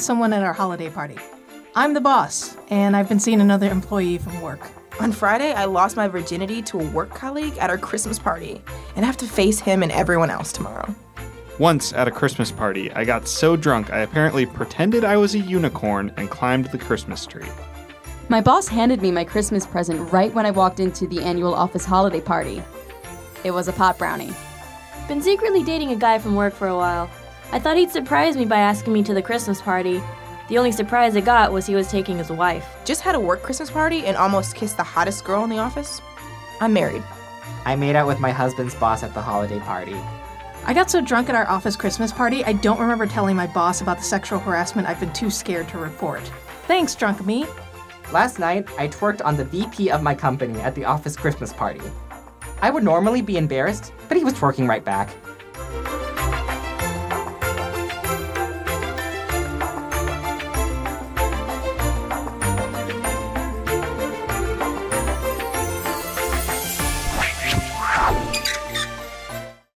with someone at our holiday party. I'm the boss, and I've been seeing another employee from work. On Friday, I lost my virginity to a work colleague at our Christmas party, and I have to face him and everyone else tomorrow. Once at a Christmas party, I got so drunk I apparently pretended I was a unicorn and climbed the Christmas tree. My boss handed me my Christmas present right when I walked into the annual office holiday party. It was a pot brownie. Been secretly dating a guy from work for a while. I thought he'd surprise me by asking me to the Christmas party. The only surprise I got was he was taking his wife. Just had a work Christmas party and almost kissed the hottest girl in the office. I'm married. I made out with my husband's boss at the holiday party. I got so drunk at our office Christmas party, I don't remember telling my boss about the sexual harassment I've been too scared to report. Thanks, drunk me. Last night, I twerked on the VP of my company at the office Christmas party. I would normally be embarrassed, but he was twerking right back.